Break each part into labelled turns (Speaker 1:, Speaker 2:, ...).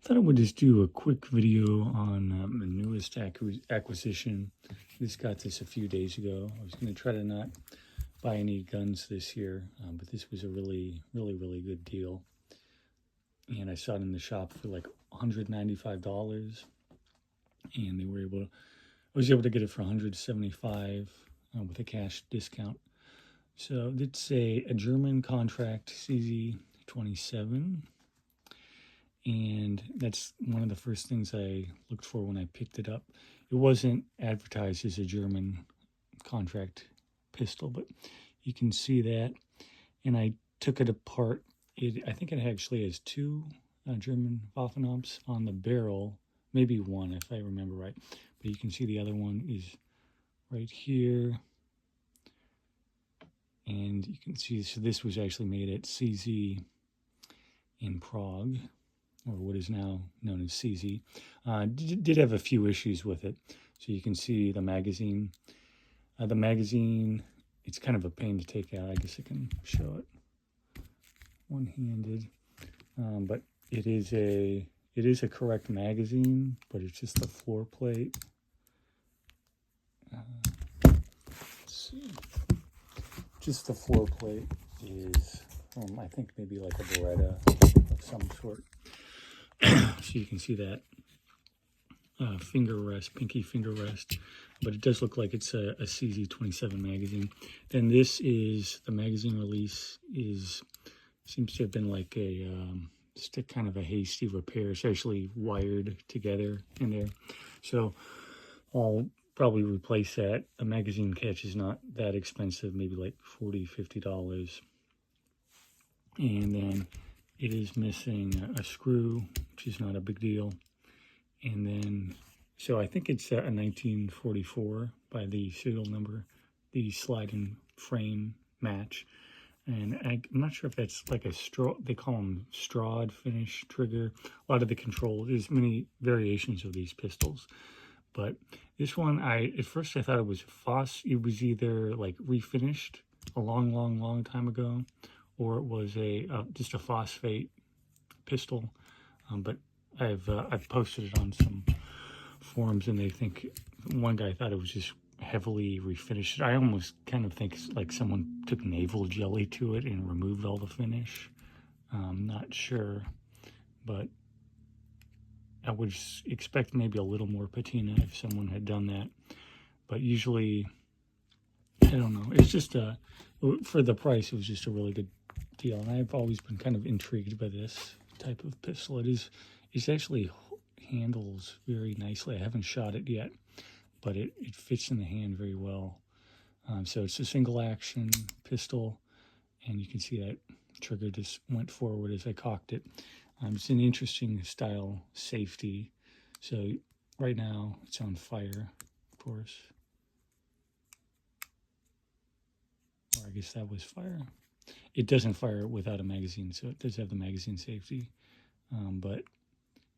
Speaker 1: Thought I would just do a quick video on the newest acquisition. Just got this a few days ago. I was going to try to not buy any guns this year, but this was a really good deal. And I saw it in the shop for like $195, and I was able to get it for $175 with a cash discount. So it's a German contract CZ27. And that's one of the first things I looked for when I picked it up. It wasn't advertised as a German contract pistol, but you can see that. And I took it apart. I think it actually has two German Waffenobs on the barrel, maybe one if I remember right. But you can see the other one is right here. And you can see, so this was actually made at CZ in Prague, or what is now known as CZ. Did have a few issues with it. So you can see the magazine. The magazine, it's kind of a pain to take out. I guess I can show it one-handed. But it is a correct magazine, but it's just the floor plate. Let's see. Just the floor plate is, I think maybe like a Beretta of some sort. So you can see that finger rest, pinky finger rest, but it does look like it's a CZ27 magazine. Then this is, the magazine release seems to have been like just a kind of a hasty repair. It's actually wired together in there. So I'll probably replace that. A magazine catch is not that expensive, maybe like $40, $50. And then it is missing a screw, which is not a big deal. And then, so I think it's a 1944 by the serial number, the sliding frame match. And I'm not sure if that's like a straw, they call them strawed finish trigger. A lot of the controls, there's many variations of these pistols. But this one, at first I thought it was it was either like refinished a long time ago, or it was just a phosphate pistol. But I've posted it on some forums, and they think, one guy thought it was just heavily refinished. I almost kind of think like someone took navel jelly to it and removed all the finish. I'm not sure, but I would expect maybe a little more patina if someone had done that. But usually, I don't know. It's just for the price, it was just a really good deal. And I've always been kind of intrigued by this type of pistol. It actually handles very nicely. I haven't shot it yet, but it fits in the hand very well. So it's a single action pistol, and you can see that trigger just went forward as I cocked it. It's an interesting style safety. So right now it's on fire, of course. Or I guess that was fire. It doesn't fire without a magazine, so it does have the magazine safety. But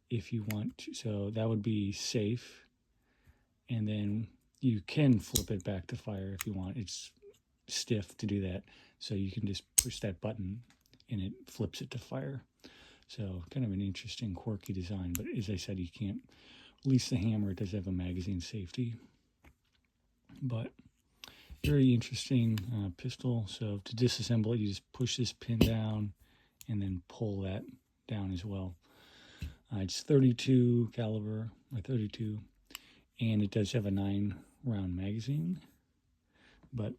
Speaker 1: if you want to, so that would be safe. And then you can flip it back to fire if you want. It's stiff to do that. So you can just push that button and it flips it to fire. So kind of an interesting, quirky design. But as I said, you can't release the hammer. It does have a magazine safety. But very interesting pistol. So to disassemble it, you just push this pin down and then pull that down as well. It's 32 caliber, or 32, and it does have a 9-round magazine. But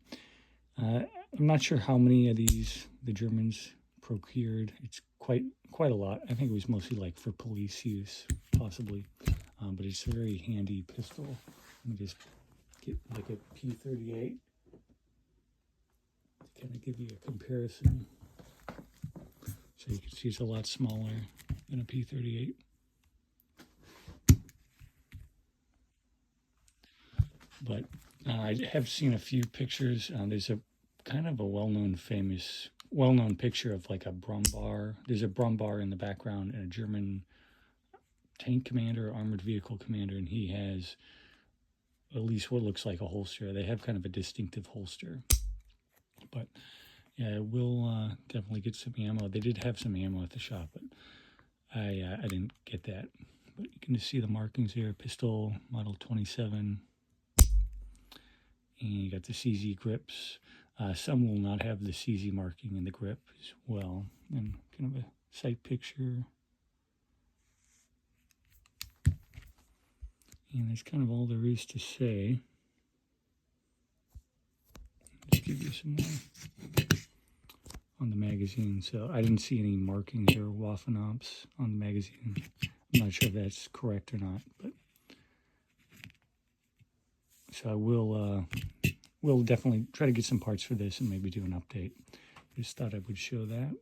Speaker 1: I'm not sure how many of these the Germans procured. It's quite a lot. I think it was mostly like for police use, possibly. But it's a very handy pistol. Let me just get like a P38 to kind of give you a comparison. So you can see it's a lot smaller than a P38. But I have seen a few pictures. There's a kind of a well-known picture of like a Brummbär. There's a Brummbär in the background, and a German tank commander, armored vehicle commander, and he has at least what looks like a holster. They have kind of a distinctive holster. But yeah, we'll definitely get some ammo. They did have some ammo at the shop, but I didn't get that, but you can just see the markings here. Pistol model 27, and you got the CZ grips. Some will not have the CZ marking in the grip as well, and kind of a sight picture. And that's kind of all there is to say. Just give you some more on the magazine. So I didn't see any markings or Waffen-Ops on the magazine. I'm not sure if that's correct or not, but so I will definitely try to get some parts for this and maybe do an update. Just thought I would show that.